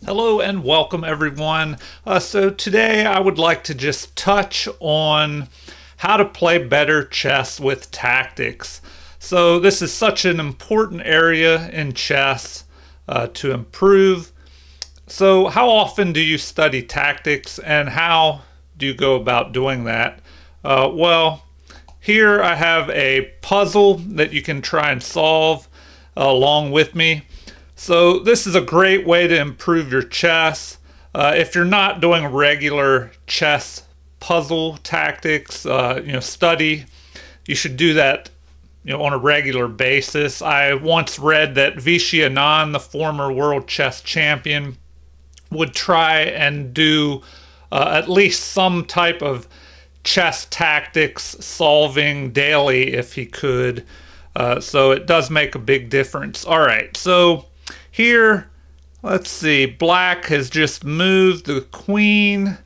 Hello and welcome everyone. So today I would like to just touch on how to play better chess with tactics. So this is such an important area in chess to improve. So how often do you study tactics and how do you go about doing that? Well, here I have a puzzle that you can try and solve along with me. So this is a great way to improve your chess. If you're not doing regular chess puzzle tactics, study, you should do that, on a regular basis. I once read that Vishy Anand, the former world chess champion, would try and do at least some type of chess tactics solving daily if he could. So it does make a big difference. All right, so here, let's see, black has just moved the queen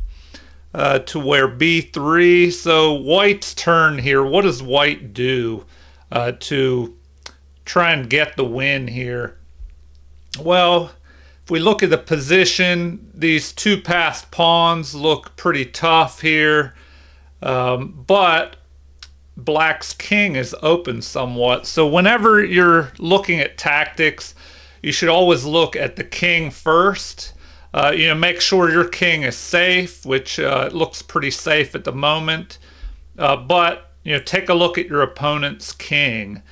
to where b3. So white's turn here. What does white do to try and get the win here? Well, if we look at the position, these two passed pawns look pretty tough here, but black's king is open somewhat. So whenever you're looking at tactics, you should always look at the king first. Make sure your king is safe, which looks pretty safe at the moment. But take a look at your opponent's king.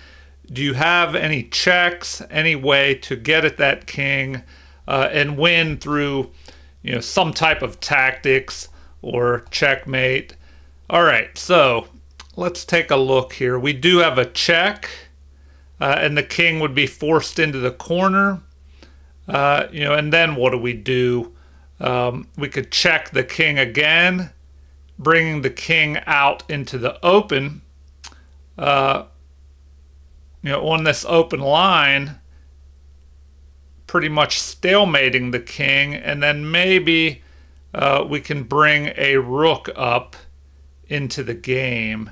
Do you have any checks, any way to get at that king and win through, some type of tactics or checkmate? All right, so let's take a look here. We do have a check. And the king would be forced into the corner. And then what do? We could check the king again, bringing the king out into the open. On this open line, pretty much stalemating the king, and then maybe we can bring a rook up into the game.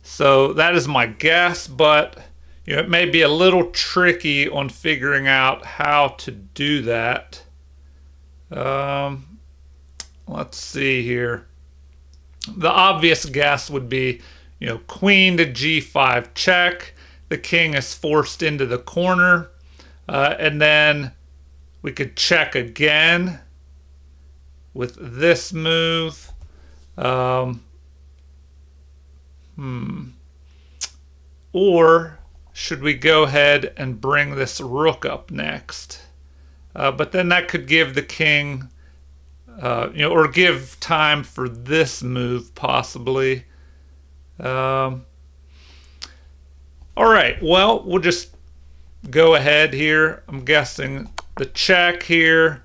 So that is my guess, but it may be a little tricky on figuring out how to do that. Let's see here. The obvious guess would be, queen to g5 check. The king is forced into the corner. And then we could check again with this move. Or should we go ahead and bring this rook up next? But then that could give the king, or give time for this move possibly. All right, well, we'll just go ahead here. I'm guessing the check here.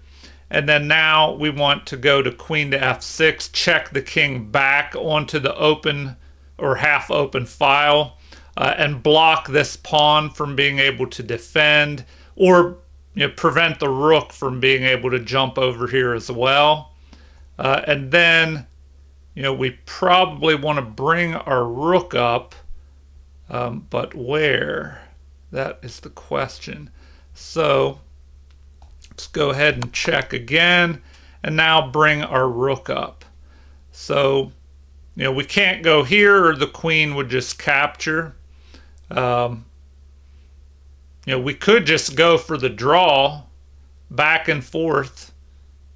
And then now we want to go to queen to f6, check the king back onto the open or half open file. And block this pawn from being able to defend, or prevent the rook from being able to jump over here as well. And then we probably want to bring our rook up, but where? That is the question. So let's go ahead and check again, and now bring our rook up. So we can't go here, or the queen would just capture. We could just go for the draw, back and forth,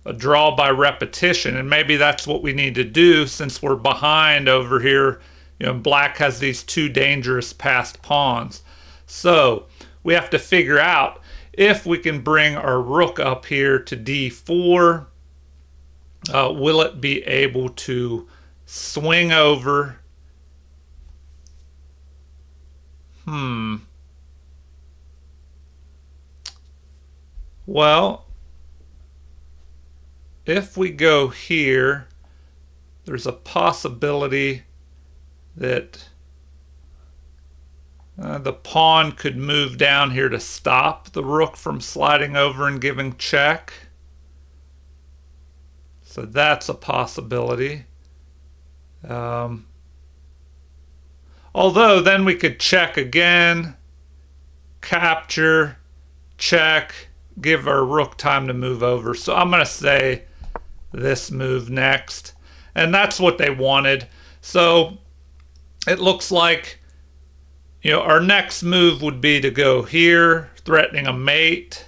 a draw by repetition, and maybe that's what we need to do since we're behind over here. Black has these two dangerous passed pawns. So we have to figure out if we can bring our rook up here to d4. Will it be able to swing over? Well, if we go here, there's a possibility that the pawn could move down here to stop the rook from sliding over and giving check. So that's a possibility. Although then we could check again, capture, check, give our rook time to move over. So I'm going to say this move next. And that's what they wanted. So it looks like, our next move would be to go here, threatening a mate.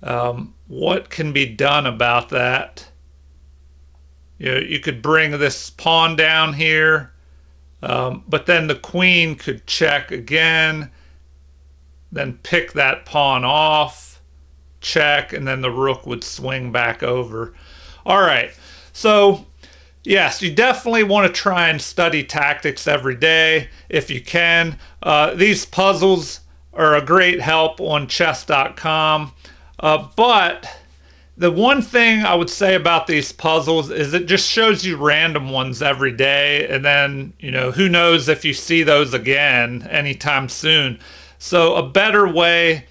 What can be done about that? You could bring this pawn down here, but then the queen could check again, then pick that pawn off, check, and then the rook would swing back over. All right, so yes, you definitely want to try and study tactics every day if you can. These puzzles are a great help on chess.com, but the one thing I would say about these puzzles is it just shows you random ones every day, and then, who knows if you see those again anytime soon. So a better way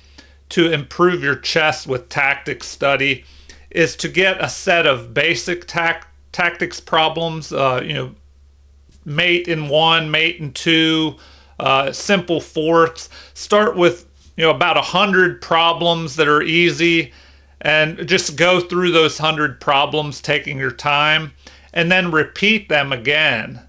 to improve your chess with tactics study is to get a set of basic tactics problems, mate in 1, mate in 2, simple forks. Start with, about 100 problems that are easy, and just go through those 100 problems, taking your time, and then repeat them again,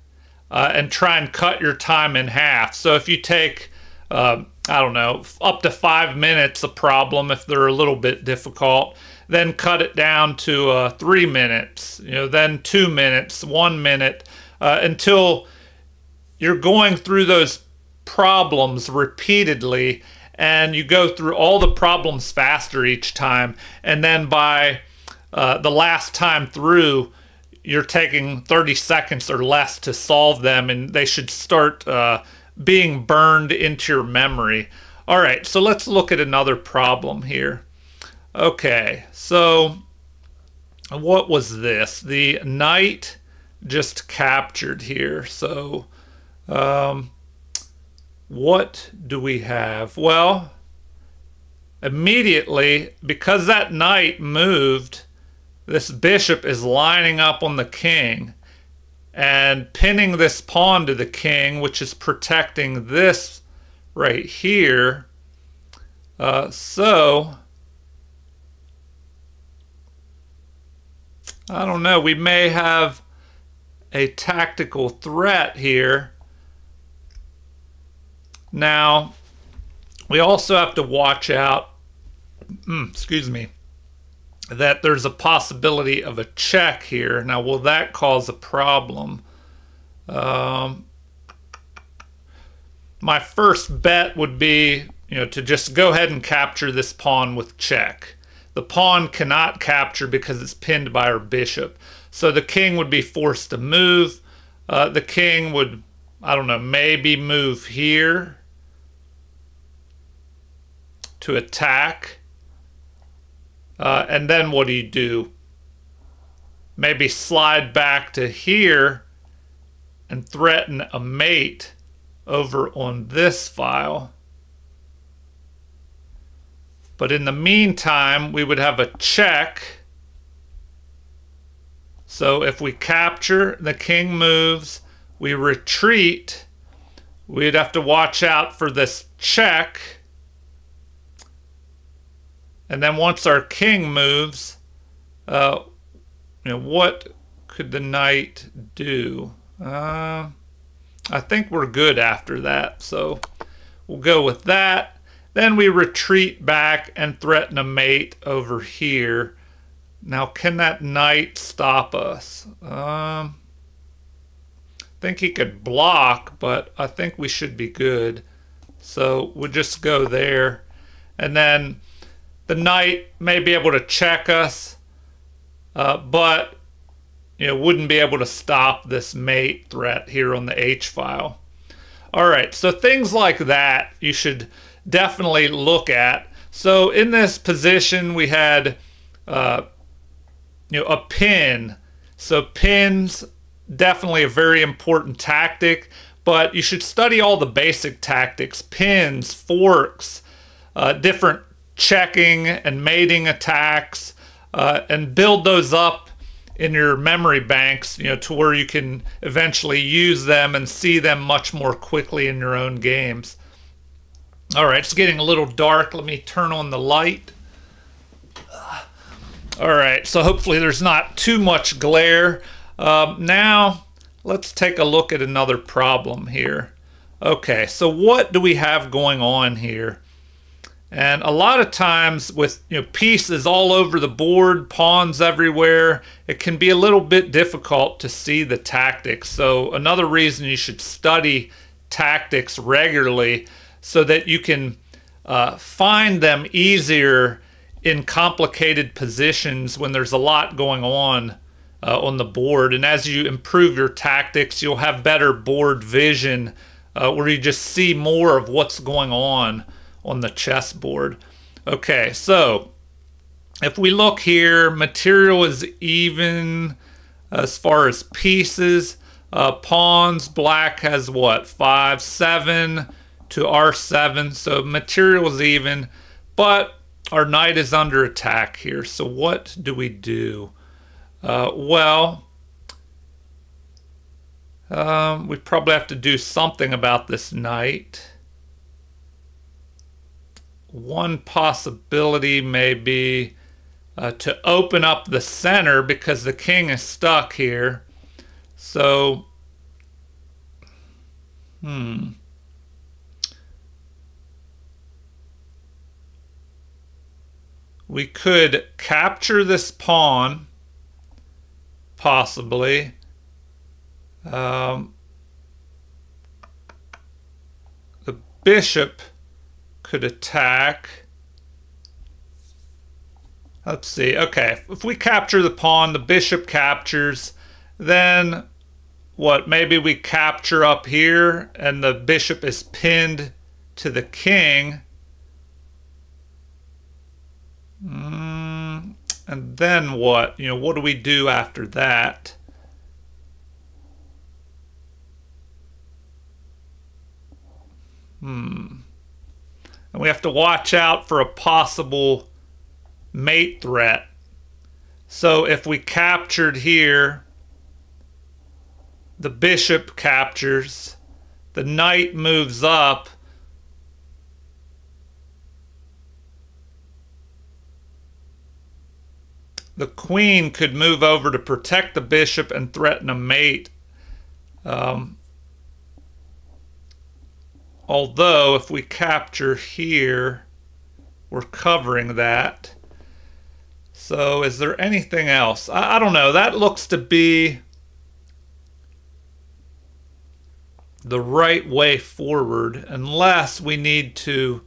and try and cut your time in half. So if you take, I don't know, up to 5 minutes a problem, if they're a little bit difficult, then cut it down to 3 minutes, then 2 minutes, 1 minute, until you're going through those problems repeatedly, and you go through all the problems faster each time, and then by the last time through, you're taking 30 seconds or less to solve them, and they should start being burned into your memory. All right, so let's look at another problem here. Okay, so what was this? The knight just captured here. So what do we have? Well, immediately, because that knight moved, this bishop is lining up on the king and pinning this pawn to the king, which is protecting this right here. So I don't know, we may have a tactical threat here. Now, we also have to watch out, excuse me, that there's a possibility of a check here. Now, will that cause a problem? My first bet would be, to just go ahead and capture this pawn with check. The pawn cannot capture because it's pinned by our bishop. So the king would be forced to move. The king would, I don't know, maybe move here to attack. And then what do you do? Maybe slide back to here and threaten a mate over on this file. But in the meantime, we would have a check. So if we capture, the king moves, we retreat, we'd have to watch out for this check. And then once our king moves, what could the knight do? I think we're good after that, so we'll go with that. Then we retreat back and threaten a mate over here. Now, can that knight stop us? I think he could block, but I think we should be good. So we'll just go there. And then the knight may be able to check us, but wouldn't be able to stop this mate threat here on the H file. All right, so things like that you should definitely look at. So in this position we had a pin. So pins, definitely a very important tactic, but you should study all the basic tactics: pins, forks, different checking and mating attacks, and build those up in your memory banks, to where you can eventually use them and see them much more quickly in your own games. All right, it's getting a little dark. Let me turn on the light. All right, so hopefully there's not too much glare. Now, let's take a look at another problem here. Okay, so what do we have going on here? And a lot of times with pieces all over the board, pawns everywhere, it can be a little bit difficult to see the tactics. So another reason you should study tactics regularly so that you can find them easier in complicated positions when there's a lot going on the board. And as you improve your tactics, you'll have better board vision where you just see more of what's going on the chessboard. Okay, so if we look here, material is even as far as pieces. Pawns, black has what? 5, 7 to R7, so material is even, but our knight is under attack here. So what do we do? We probably have to do something about this knight. One possibility may be to open up the center because the king is stuck here. So, we could capture this pawn, possibly. The bishop could attack. Let's see. Okay, if we capture the pawn, the bishop captures, then what? Maybe we capture up here and the bishop is pinned to the king. And then what? What do we do after that? And we have to watch out for a possible mate threat. So if we captured here, the bishop captures, the knight moves up, the queen could move over to protect the bishop and threaten a mate. Although if we capture here, we're covering that. So is there anything else? I don't know. That looks to be the right way forward, unless we need to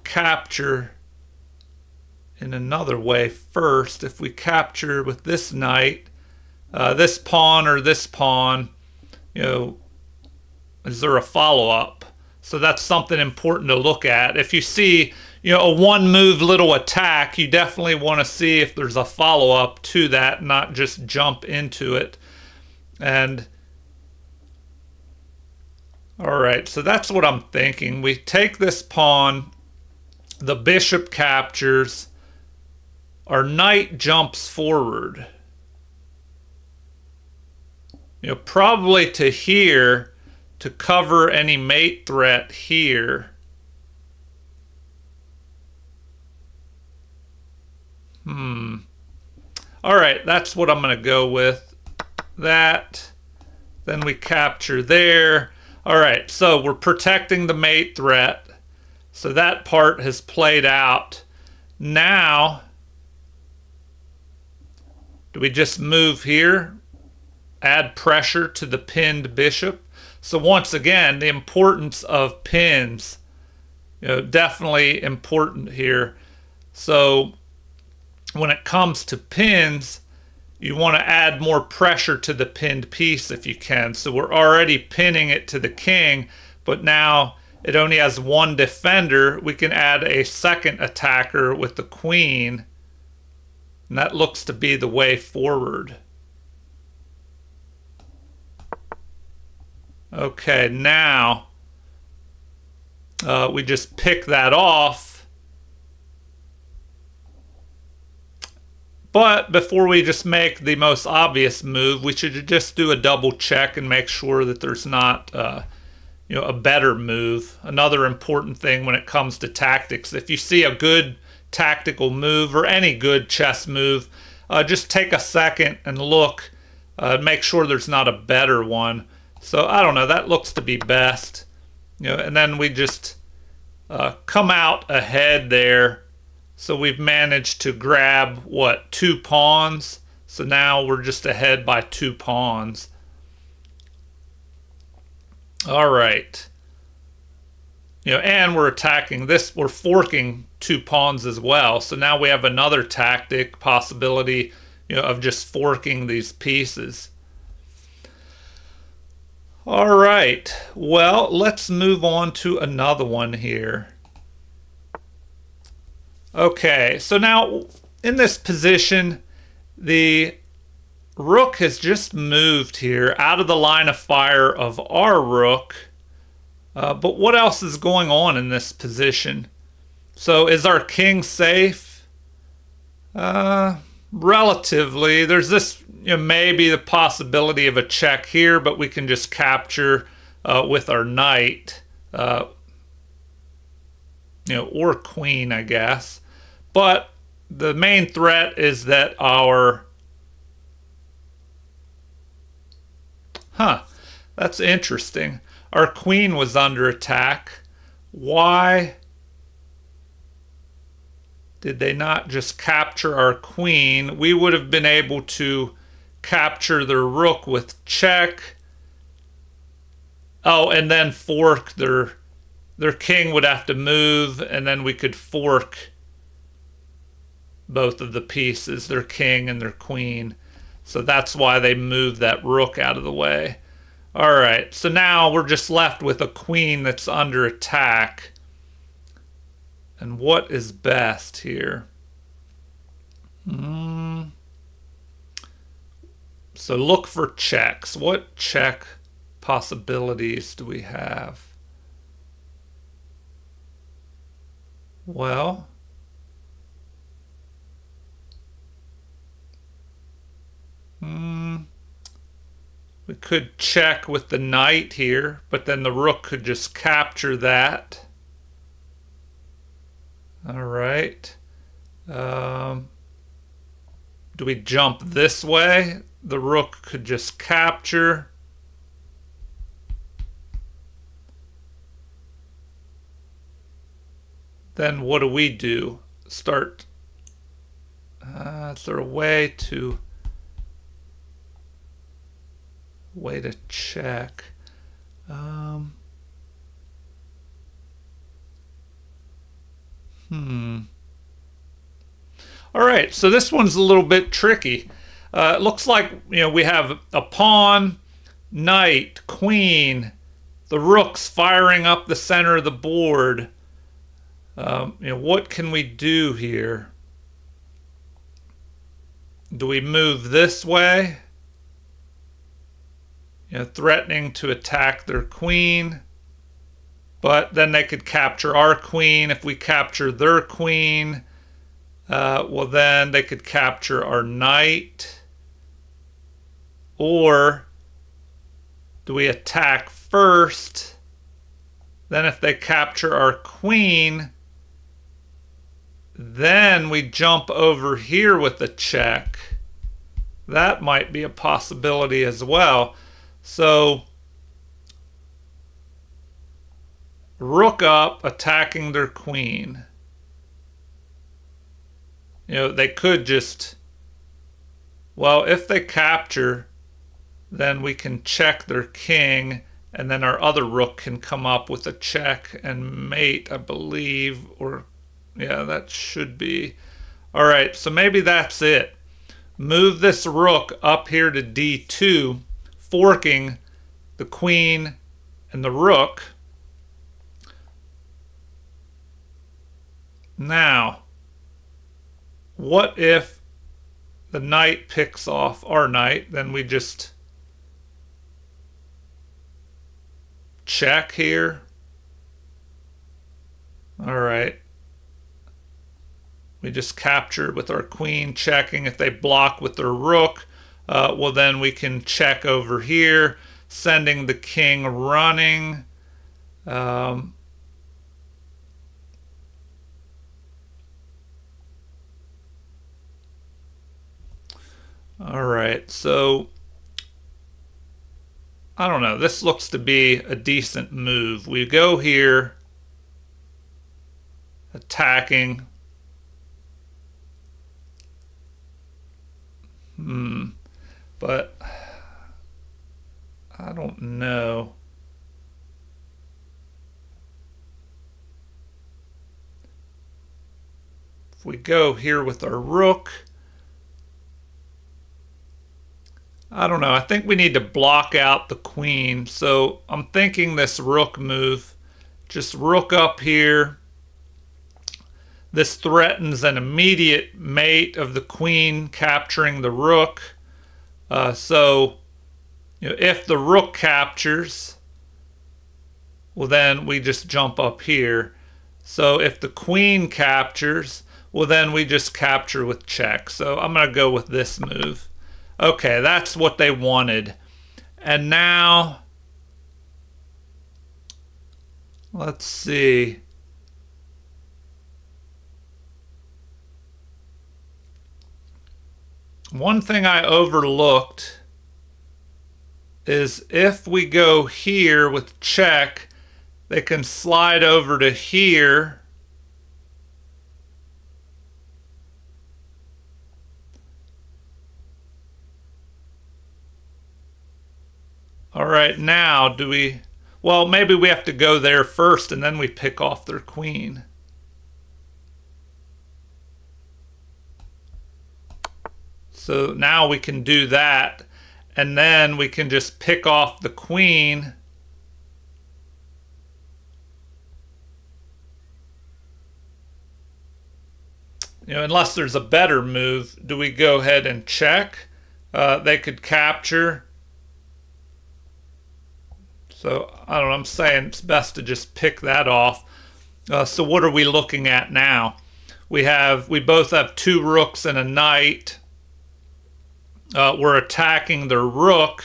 capture in another way first. If we capture with this knight, this pawn or this pawn, is there a follow-up? So that's something important to look at. If you see a one-move little attack, you definitely want to see if there's a follow-up to that, not just jump into it. And all right, so that's what I'm thinking. We take this pawn, the bishop captures, our knight jumps forward. Probably to here to cover any mate threat here. All right, that's what I'm going to go with. That. Then we capture there. All right, so we're protecting the mate threat. So that part has played out. Now, do we just move here? Add pressure to the pinned bishop. So once again, the importance of pins, definitely important here. So when it comes to pins, you want to add more pressure to the pinned piece if you can. So we're already pinning it to the king, but now it only has one defender. We can add a second attacker with the queen, and that looks to be the way forward. Okay, now we just pick that off. But before we just make the most obvious move, we should just do a double check and make sure that there's not a better move. Another important thing when it comes to tactics, if you see a good tactical move or any good chess move, just take a second and look, make sure there's not a better one. So I don't know, that looks to be best. And then we just come out ahead there. So we've managed to grab, what, 2 pawns? So now we're just ahead by 2 pawns. All right. And we're attacking this, we're forking 2 pawns as well. So now we have another tactic possibility, of just forking these pieces. All right. Well, let's move on to another one here. Okay, so now in this position, the rook has just moved here out of the line of fire of our rook. But what else is going on in this position? So is our king safe? Relatively. There's this, maybe the possibility of a check here, but we can just capture with our knight, or queen, I guess. But the main threat is that our... that's interesting. Our queen was under attack. Why did they not just capture our queen? We would have been able to capture their rook with check. Oh, and then fork their king would have to move, and then we could fork both of the pieces, their king and their queen. So that's why they moved that rook out of the way. All right, so now we're just left with a queen that's under attack. And what is best here? So look for checks. What check possibilities do we have? Well, we could check with the knight here, but then the rook could just capture that. All right. Do we jump this way? The rook could just capture. Then what do we do? Start. Is there a way to check? All right, so this one's a little bit tricky. It looks like we have a pawn, knight, queen, the rook's firing up the center of the board. What can we do here? Do we move this way? Threatening to attack their queen. But then they could capture our queen. If we capture their queen, well, then they could capture our knight. Or do we attack first? Then if they capture our queen, then we jump over here with the check. That might be a possibility as well. So rook up, attacking their queen. They could just, well, if they capture, then we can check their king, and then our other rook can come up with a check and mate, I believe, or yeah, that should be. All right, so maybe that's it. Move this rook up here to D2, forking the queen and the rook. Now, what if the knight picks off our knight? Then we just check here. All right. We just capture with our queen, checking. If they block with their rook, well, then we can check over here, sending the king running. All right, so I don't know. This looks to be a decent move. We go here, attacking. But I don't know. If we go here with our rook, I don't know. I think we need to block out the queen. So I'm thinking this rook move, just rook up here. This threatens an immediate mate of the queen capturing the rook. So if the rook captures, well, then we just jump up here. So if the queen captures, well, then we just capture with check. So I'm going to go with this move. Okay, that's what they wanted. And now, let's see. One thing I overlooked is if we go here with check, they can slide over to here. All right, now do we, well, maybe we have to go there first and then we pick off their queen. So now we can do that, and then we can just pick off the queen. Unless there's a better move, do we go ahead and check? They could capture. So I don't know, I'm saying it's best to just pick that off. So what are we looking at now? We both have two rooks and a knight. We're attacking the rook.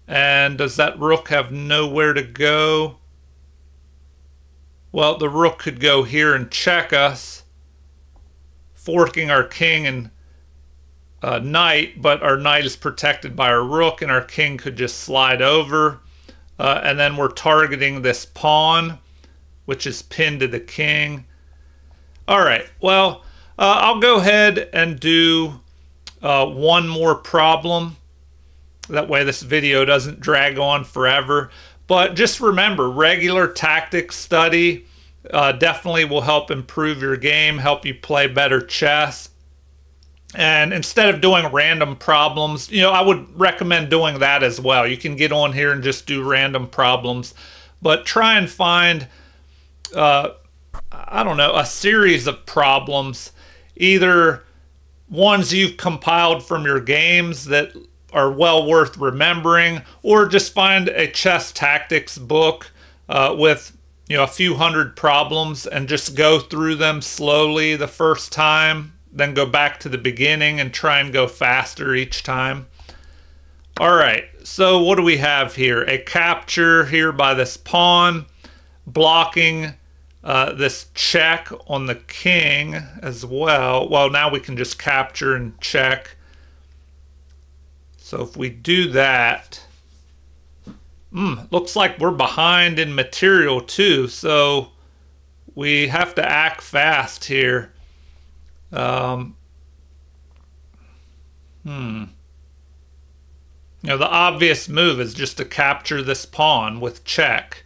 And does that rook have nowhere to go? Well, the rook could go here and check us, forking our king and knight, but our knight is protected by our rook, and our king could just slide over. And then we're targeting this pawn, which is pinned to the king. All right, well, I'll go ahead and do one more problem. That way this video doesn't drag on forever. But just remember, regular tactics study definitely will help improve your game, help you play better chess. And instead of doing random problems, I would recommend doing that as well. You can get on here and just do random problems. But try and find, I don't know, a series of problems. Either ones you've compiled from your games that are well worth remembering, or just find a chess tactics book with a few hundred problems and just go through them slowly the first time, then go back to the beginning and try and go faster each time. All right, so what do we have here? A capture here by this pawn, blocking this check on the king as well. Well, now we can just capture and check. So if we do that, looks like we're behind in material too, so we have to act fast here. The obvious move is just to capture this pawn with check.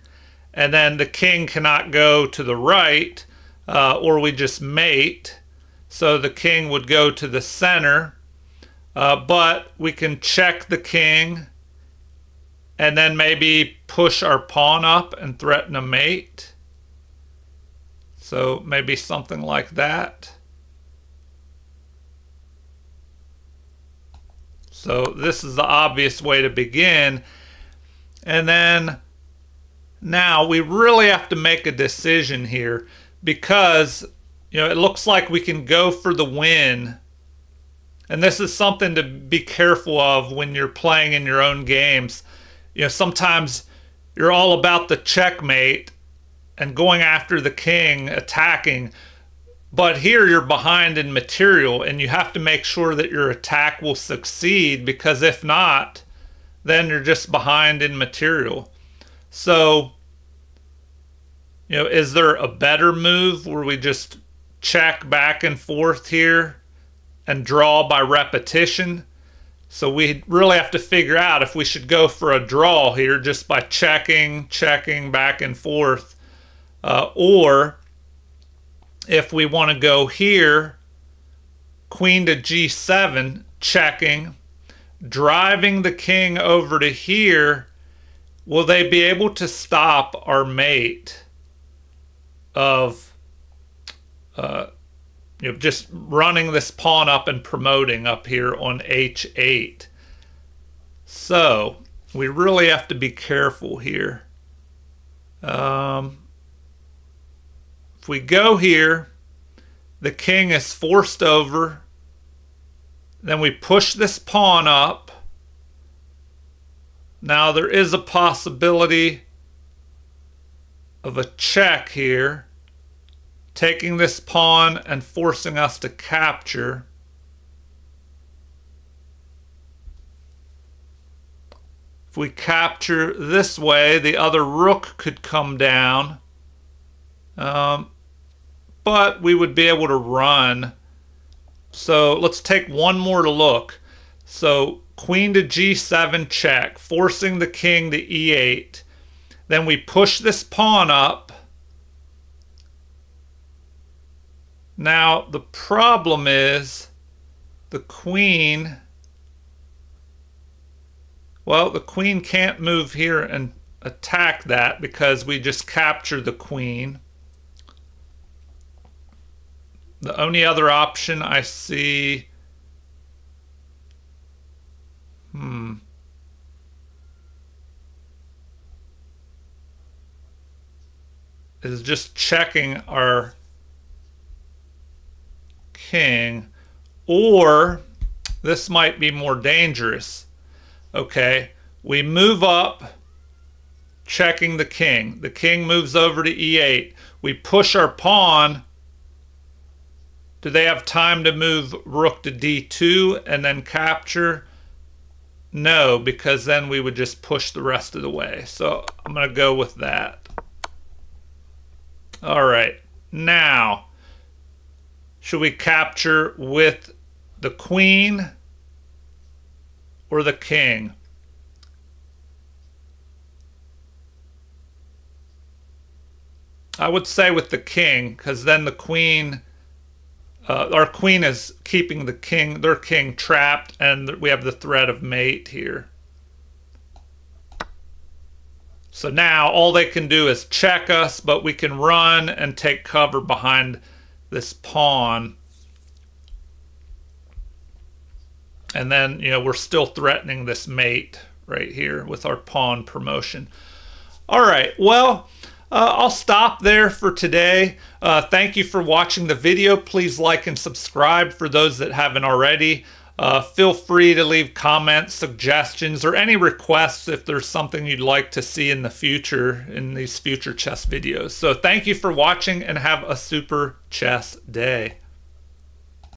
And then the king cannot go to the right, or we just mate. So the king would go to the center, but we can check the king and then maybe push our pawn up and threaten a mate. So maybe something like that. So this is the obvious way to begin. And then now we really have to make a decision here, because it looks like we can go for the win. And this is something to be careful of when you're playing in your own games. Sometimes you're all about the checkmate and going after the king, attacking, But here you're behind in material, and you have to make sure that your attack will succeed, because if not, then you're just behind in material. So, is there a better move where we just check back and forth here and draw by repetition? So we really have to figure out if we should go for a draw here just by checking back and forth, or if we want to go here, queen to g7, checking, driving the king over to here, will they be able to stop our mate of just running this pawn up and promoting up here on h8? So we really have to be careful here. If we go here, the king is forced over. Then we push this pawn up. Now there is a possibility of a check here, taking this pawn and forcing us to capture. If we capture this way, the other rook could come down. But we would be able to run. So let's take one more look. So queen to g7 check, forcing the king to e8. Then we push this pawn up. Now the problem is the queen, well, the queen can't move here and attack that because we just capture the queen. The only other option I see, is just checking our king, or this might be more dangerous. Okay, we move up, checking the king. The king moves over to e8. We push our pawn. Do they have time to move rook to d2 and then capture? No, because then we would just push the rest of the way. So I'm going to go with that. All right, now, should we capture with the queen or the king? I would say with the king, because then the queen, our queen is keeping the king, their king trapped, and we have the threat of mate here. So now all they can do is check us, but we can run and take cover behind this pawn. And then, we're still threatening this mate right here with our pawn promotion. All right, well, I'll stop there for today. Thank you for watching the video. Please like and subscribe for those that haven't already. Feel free to leave comments, suggestions, or any requests if there's something you'd like to see in the future in these future chess videos. So thank you for watching and have a super chess day.